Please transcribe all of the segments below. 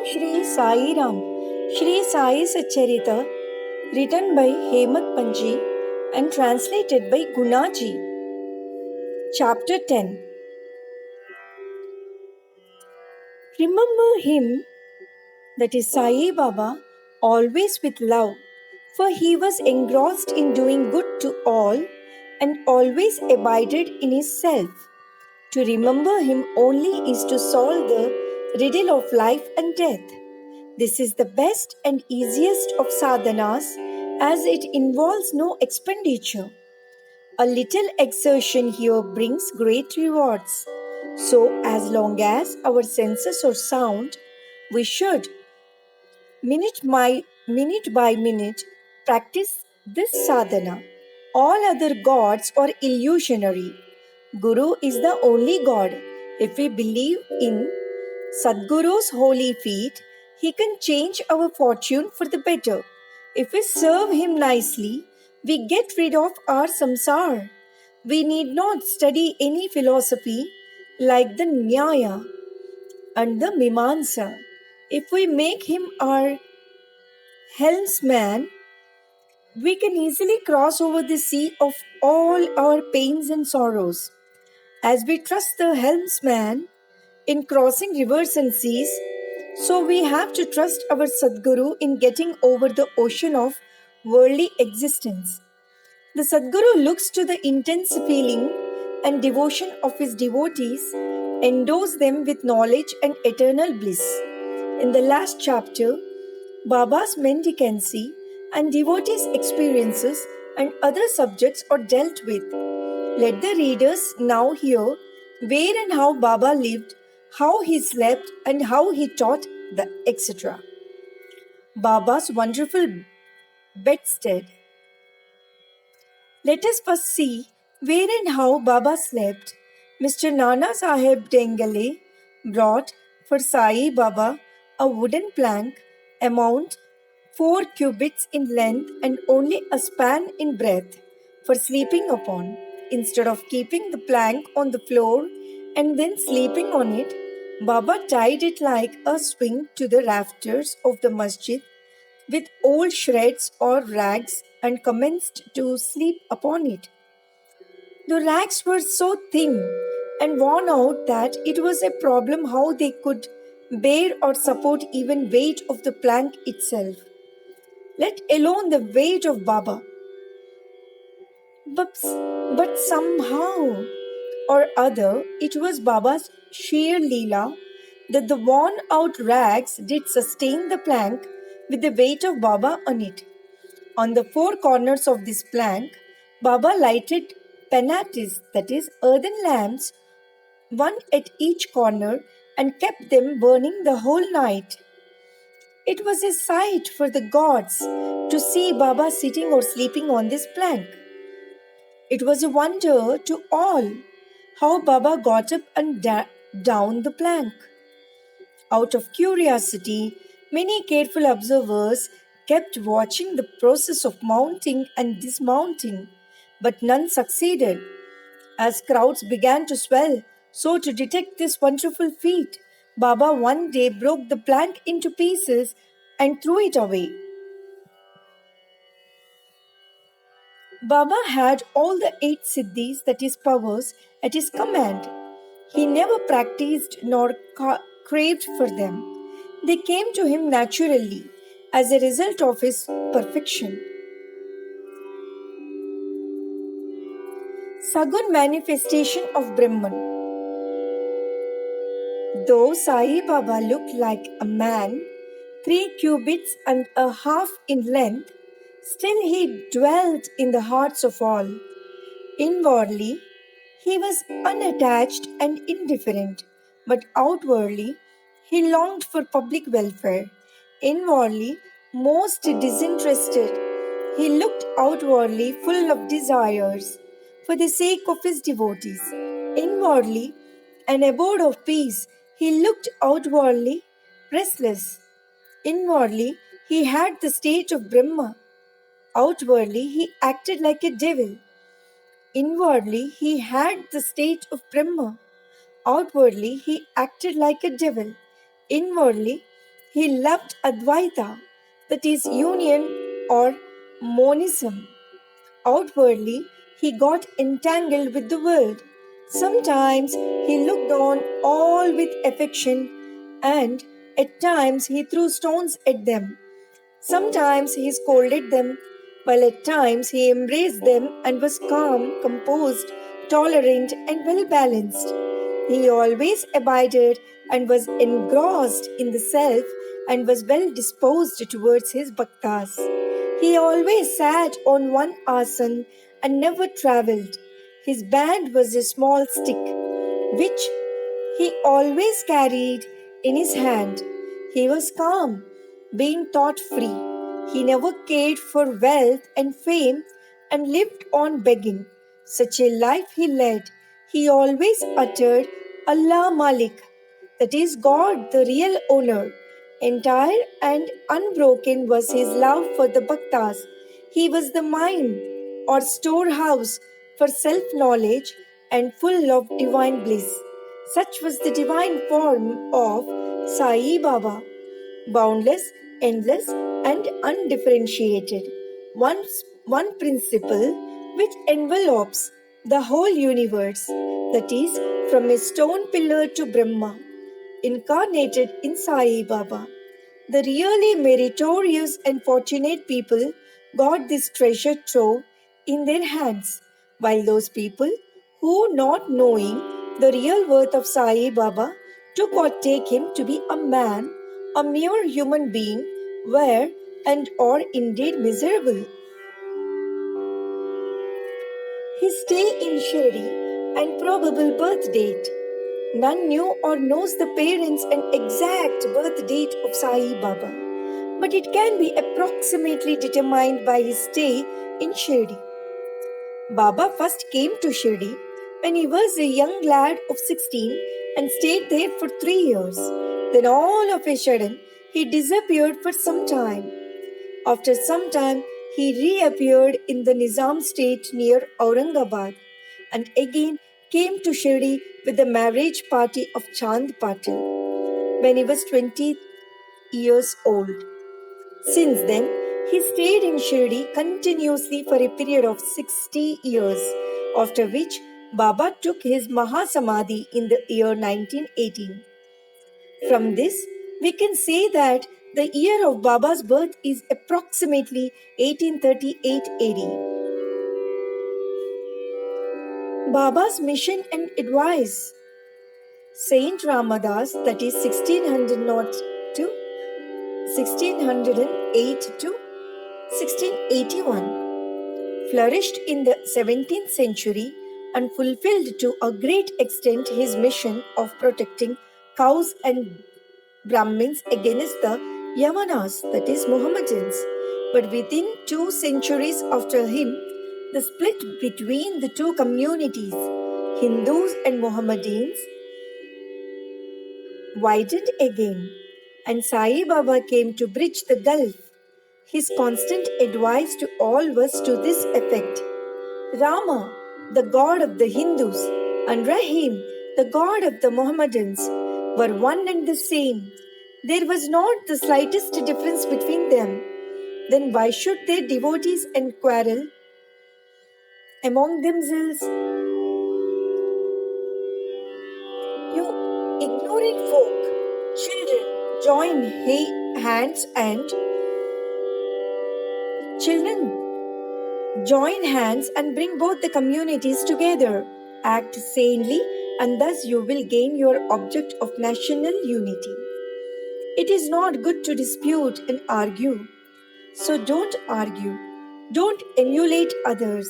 Sri Sai Ram, Sri Sai Satcharita, written by Hemadpantji and translated by Gunaji. Chapter 10. Remember him, that is Sai Baba, always with love, for he was engrossed in doing good to all and always abided in his self. To remember him only is to solve the riddle of life and death. This is the best and easiest of sadhanas, as it involves no expenditure. A little exertion here brings great rewards. So, as long as our senses are sound, we should, minute by minute, practice this sadhana. All other gods are illusionary. Guru is the only God. If we believe in Sadguru's holy feet, he can change our fortune for the better. If we serve him nicely, we get rid of our samsara. We need not study any philosophy like the Nyaya and the Mimamsa. If we make him our helmsman, we can easily cross over the sea of all our pains and sorrows. As we trust the helmsman in crossing rivers and seas, so we have to trust our Sadguru in getting over the ocean of worldly existence. The Sadguru looks to the intense feeling and devotion of his devotees, endows them with knowledge and eternal bliss. In the last chapter, Baba's mendicancy and devotees' experiences and other subjects are dealt with. Let the readers now hear where and how Baba lived, how he slept, and how he taught, etc. Baba's wonderful bedstead. Let us first see where and how Baba slept. Mr. Nana Sahib Dengale brought for Sai Baba a wooden plank, amount 4 cubits in length and only a span in breadth, for sleeping upon. Instead of keeping the plank on the floor and then sleeping on it, Baba tied it like a swing to the rafters of the masjid with old shreds or rags and commenced to sleep upon it. The rags were so thin and worn out that it was a problem how they could bear or support even weight of the plank itself, let alone the weight of Baba. But somehow or other, it was Baba's sheer leela that the worn out rags did sustain the plank with the weight of Baba on it. On the 4 corners of this plank, Baba lighted penatis, that is, earthen lamps, one at each corner, and kept them burning the whole night. It was a sight for the gods to see Baba sitting or sleeping on this plank. It was a wonder to all how Baba got up and down the plank. Out of curiosity, many careful observers kept watching the process of mounting and dismounting, but none succeeded. As crowds began to swell, so to detect this wonderful feat, Baba one day broke the plank into pieces and threw it away. Baba had all the 8 siddhis, that is powers, at his command. He never practiced nor craved for them. They came to him naturally as a result of his perfection. Sagun manifestation of Brahman. Though Sai Baba looked like a man, 3 cubits and a half in length, still he dwelt in the hearts of all. Inwardly, he was unattached and indifferent, but outwardly, he longed for public welfare. Inwardly, most disinterested, he looked outwardly full of desires for the sake of his devotees. Inwardly, an abode of peace, he looked outwardly restless. Inwardly, he had the state of Brahma. Outwardly, he acted like a devil. Inwardly, he had the state of Brahma. Outwardly, he acted like a devil. Inwardly, he loved Advaita, that is, union or monism. Outwardly, he got entangled with the world. Sometimes he looked on all with affection, and at times he threw stones at them. Sometimes he scolded them, while at times he embraced them and was calm, composed, tolerant, and well balanced. He always abided and was engrossed in the self and was well disposed towards his bhaktas. He always sat on one asan and never travelled. His band was a small stick, which he always carried in his hand. He was calm, being thought free. He never cared for wealth and fame and lived on begging. Such a life he led. He always uttered Allah Malik, that is, God, the real owner. Entire and unbroken was his love for the bhaktas. He was the mind or storehouse for self knowledge and full of divine bliss. Such was the divine form of Sai Baba, boundless, endless, and undifferentiated. One principle which envelopes the whole universe, that is, from a stone pillar to Brahma, incarnated in Sai Baba. The really meritorious and fortunate people got this treasure trove in their hands, while those people who, not knowing the real worth of Sai Baba, took or take him to be a man, a mere human being, were and are indeed miserable. His stay in Shirdi and probable birth date. None knew or knows the parents and exact birth date of Sai Baba, but it can be approximately determined by his stay in Shirdi. Baba first came to Shirdi when he was a young lad of 16 and stayed there for 3 years. Then all of a sudden, he disappeared for some time. After some time, he reappeared in the Nizam state near Aurangabad and again came to Shirdi with the marriage party of Chand Patil when he was 20 years old. Since then, he stayed in Shirdi continuously for a period of 60 years, after which Baba took his Mahasamadhi in the year 1918. From this, we can say that the year of Baba's birth is approximately 1838 AD. Baba's mission and advice. Saint Ramadas, that is 1608 to 1681, flourished in the 17th century and fulfilled to a great extent his mission of protecting cows and Brahmins against the Yavanas, that is Mohammedans. But within 2 centuries after him, the split between the two communities, Hindus and Mohammedans, widened again, and Sai Baba came to bridge the gulf. His constant advice to all was to this effect: Rama, the god of the Hindus, and Rahim, the god of the Mohammedans, were one and the same. There was not the slightest difference between them. Then why should their devotees quarrel among themselves? You ignorant folk, children, join hands and bring both the communities together. Act sanely, and thus you will gain your object of national unity. It is not good to dispute and argue. So don't argue. Don't emulate others.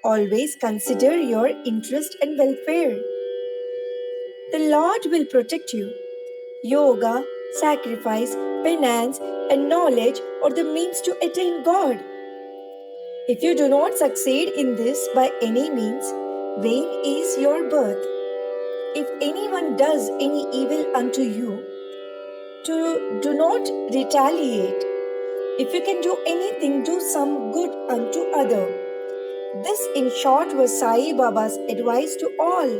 Always consider your interest and welfare. The Lord will protect you. Yoga, sacrifice, penance, and knowledge are the means to attain God. If you do not succeed in this by any means, vain is your birth. If anyone does any evil unto you, do not retaliate. If you can do anything, do some good unto other. This, in short, was Sai Baba's advice to all,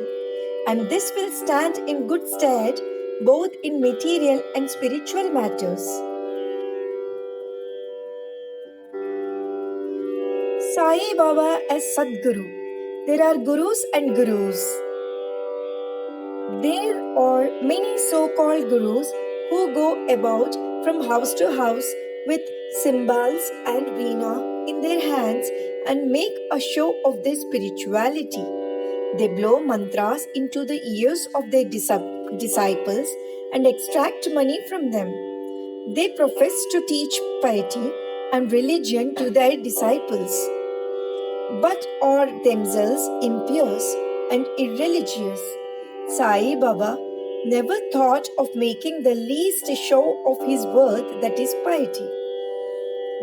and this will stand in good stead both in material and spiritual matters. Sai Baba as Sadguru. There are gurus and gurus. There are many so-called gurus who go about from house to house with cymbals and veena in their hands and make a show of their spirituality. They blow mantras into the ears of their disciples and extract money from them. They profess to teach piety and religion to their disciples, but are themselves impious and irreligious. Sai Baba never thought of making the least show of his worth, that is piety.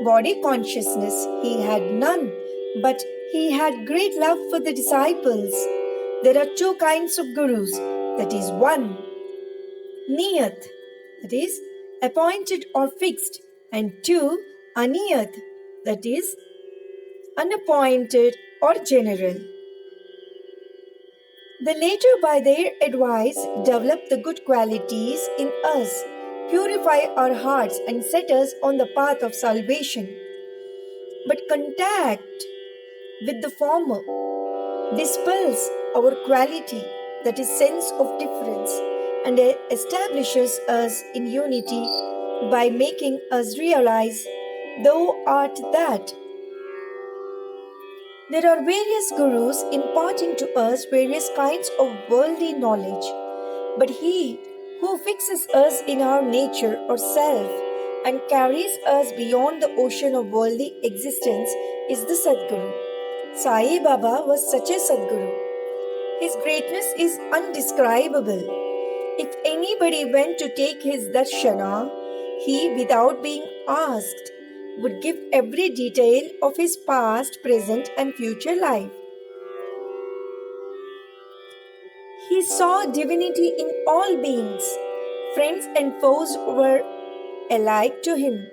Body consciousness he had none, but he had great love for the disciples. There are two kinds of gurus, that is one, niyat, that is appointed or fixed, and two, aniyat, that is unappointed or general. The latter, by their advice, develop the good qualities in us, purify our hearts, and set us on the path of salvation. But contact with the former dispels our quality, that is, sense of difference, and establishes us in unity by making us realize, thou art that. There are various gurus imparting to us various kinds of worldly knowledge, but he who fixes us in our nature or self and carries us beyond the ocean of worldly existence is the Sadguru. Sai Baba was such a Sadguru. His greatness is undescribable. If anybody went to take his darshana, he, without being asked, would give every detail of his past, present, and future life. He saw divinity in all beings. Friends and foes were alike to him,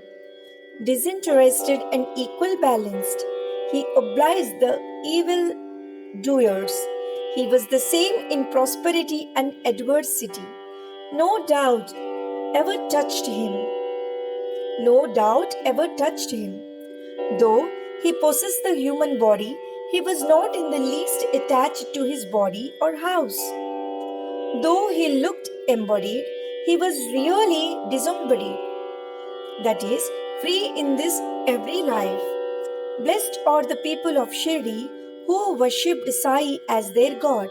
disinterested and equal balanced. He obliged the evil doers. He was the same in prosperity and adversity. No doubt ever touched him. No doubt ever touched him. Though he possessed the human body, he was not in the least attached to his body or house. Though he looked embodied, he was really disembodied, that is, free in this every life. Blessed are the people of Shirdi who worshipped Sai as their God.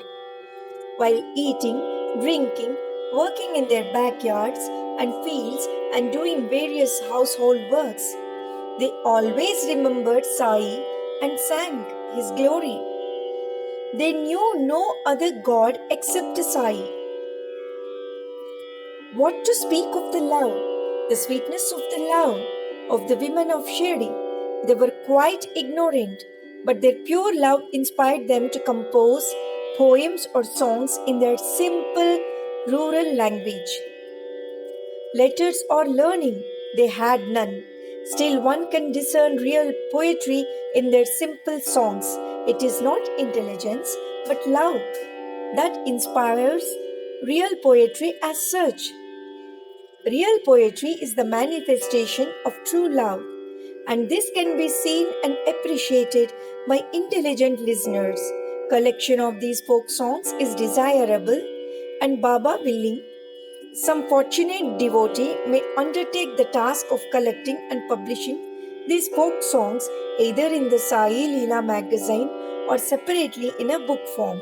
While eating, drinking, working in their backyards and fields and doing various household works, they always remembered Sai and sang his glory. They knew no other God except Sai. What to speak of the love, the sweetness of the love of the women of Shirdi? They were quite ignorant, but their pure love inspired them to compose poems or songs in their simple rural language. Letters or learning they had none. Still, one can discern real poetry in their simple songs. It is not intelligence, but love that inspires real poetry as such. Real poetry is the manifestation of true love, and this can be seen and appreciated by intelligent listeners. Collection of these folk songs is desirable, and Baba willing, some fortunate devotee may undertake the task of collecting and publishing these folk songs either in the Sai Leela magazine or separately in a book form.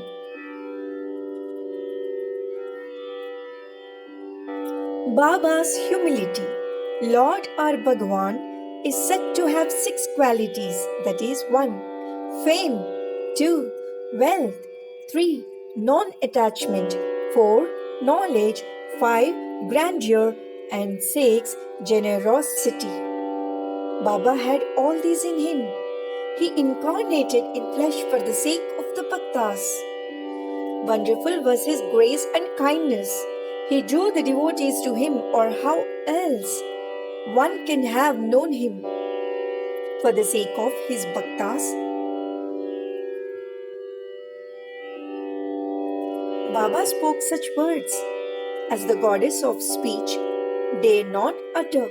Baba's humility. Lord or Bhagwan is said to have 6 qualities, that is 1. Fame, 2. Wealth, 3. Non-attachment, 4. Knowledge, 5. Grandeur, and 6. Generosity. Baba had all these in him. He incarnated in flesh for the sake of the Bhaktas. Wonderful was his grace and kindness. He drew the devotees to him, or how else one can have known him? For the sake of his Bhaktas. Baba spoke such words as the goddess of speech, dare not utter.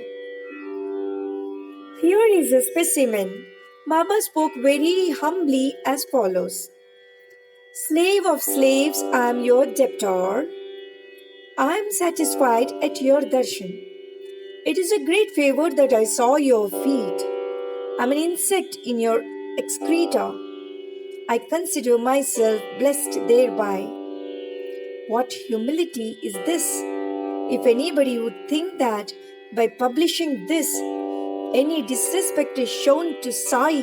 Here is a specimen. Baba spoke very humbly as follows. Slave of slaves, I am your debtor. I am satisfied at your darshan. It is a great favor that I saw your feet. I am an insect in your excreta. I consider myself blessed thereby. What humility is this? If anybody would think that by publishing this, any disrespect is shown to Sai,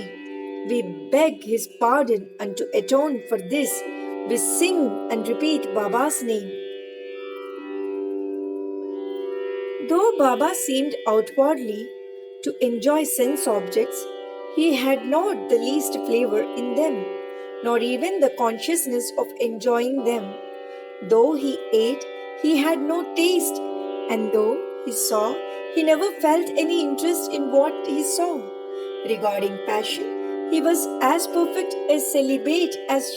we beg his pardon, and to atone for this, we sing and repeat Baba's name. Though Baba seemed outwardly to enjoy sense objects, he had not the least flavor in them, nor even the consciousness of enjoying them. Though he ate, he had no taste, and though he saw, he never felt any interest in what he saw. Regarding passion, he was as perfect a celibate as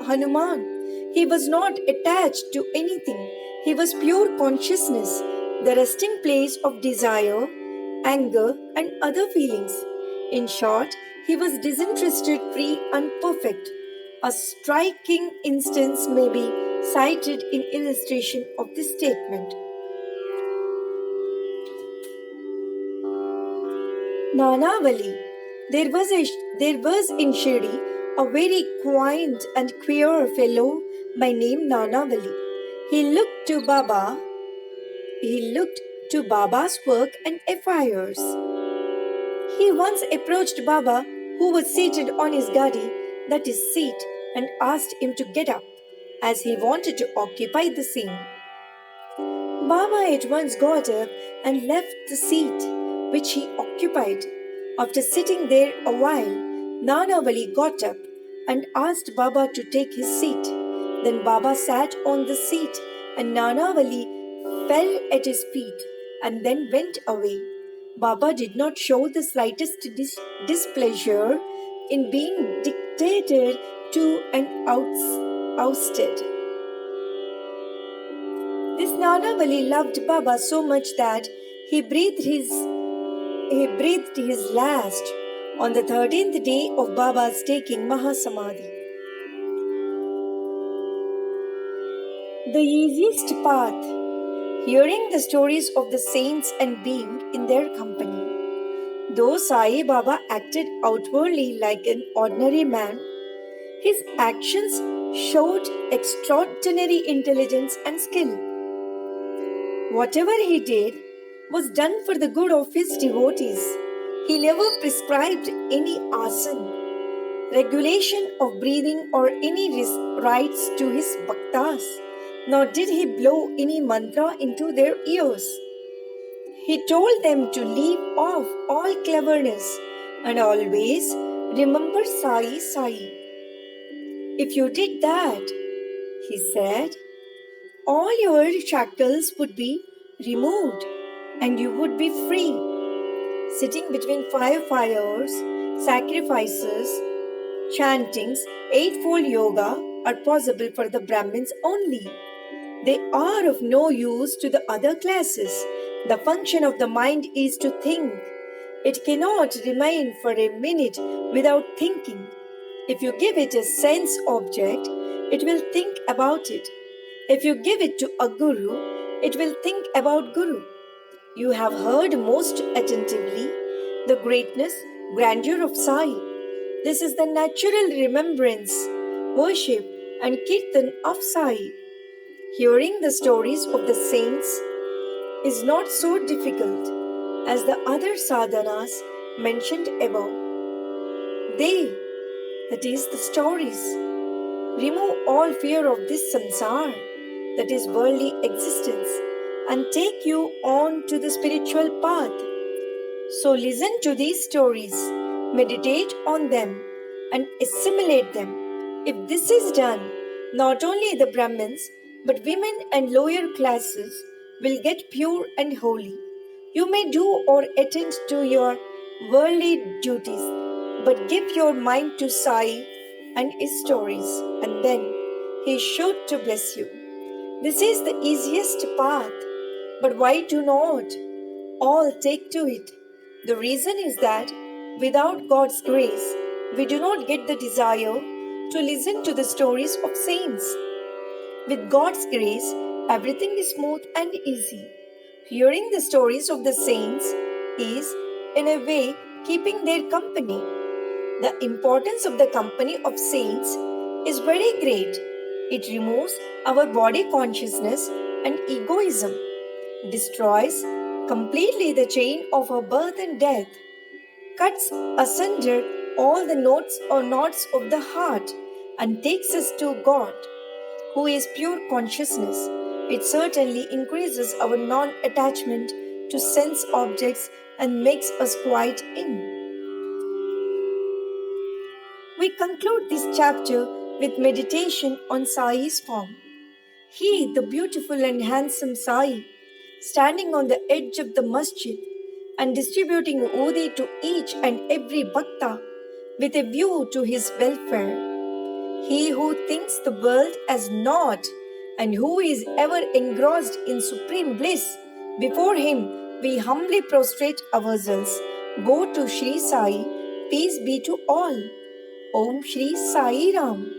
Hanuman. He was not attached to anything. He was pure consciousness, the resting place of desire, anger, and other feelings. In short, he was disinterested, free, and perfect. A striking instance may be cited in illustration of this statement. Nanavali. There was in Shirdi a very quaint and queer fellow by name Nanavali. He looked to Baba's work and affairs. He once approached Baba, who was seated on his gadi, that is seat, and asked him to get up, as he wanted to occupy the same. Baba at once got up and left the seat which he occupied. After sitting there a while, Nanavali got up and asked Baba to take his seat. Then Baba sat on the seat, and Nanavali fell at his feet and then went away. Baba did not show the slightest displeasure in being dictated to and ousted. This Nanavali loved Baba so much that he breathed his last on the 13th day of Baba's taking Mahasamadhi. The easiest path. Hearing the stories of the saints and being in their company. Though Sai Baba acted outwardly like an ordinary man, his actions showed extraordinary intelligence and skill. Whatever he did was done for the good of his devotees. He never prescribed any asana, regulation of breathing, or any rites to his bhaktas, nor did he blow any mantra into their ears. He told them to leave off all cleverness and always remember Sai Sai. If you did that, he said, all your shackles would be removed and you would be free. Sitting between 5 fires, sacrifices, chantings, eightfold yoga are possible for the Brahmins only. They are of no use to the other classes. The function of the mind is to think. It cannot remain for a minute without thinking. If you give it a sense object, it will think about it. If you give it to a guru, it will think about guru. You have heard most attentively the greatness, grandeur of Sai. This is the natural remembrance, worship, and kirtan of Sai. Hearing the stories of the saints is not so difficult as the other sadhanas mentioned above. They, that is the stories, remove all fear of this samsara, that is worldly existence, and take you on to the spiritual path. So listen to these stories, meditate on them, and assimilate them. If this is done, not only the Brahmins, but women and lower classes will get pure and holy. You may do or attend to your worldly duties, but give your mind to Sai and his stories, and then he is sure to bless you. This is the easiest path, but why do not all take to it? The reason is that without God's grace, we do not get the desire to listen to the stories of saints. With God's grace, everything is smooth and easy. Hearing the stories of the saints is, in a way, keeping their company. The importance of the company of saints is very great. It removes our body consciousness and egoism, destroys completely the chain of our birth and death, cuts asunder all the knots of the heart, and takes us to God, who is pure consciousness. It certainly increases our non attachment to sense objects and makes us quiet in. We conclude this chapter with meditation on Sai's form. He, the beautiful and handsome Sai, standing on the edge of the masjid and distributing udi to each and every bhakta with a view to his welfare. He who thinks the world as naught and who is ever engrossed in supreme bliss, before him we humbly prostrate ourselves. Go to Sri Sai, peace be to all. Om Sri Sai Ram.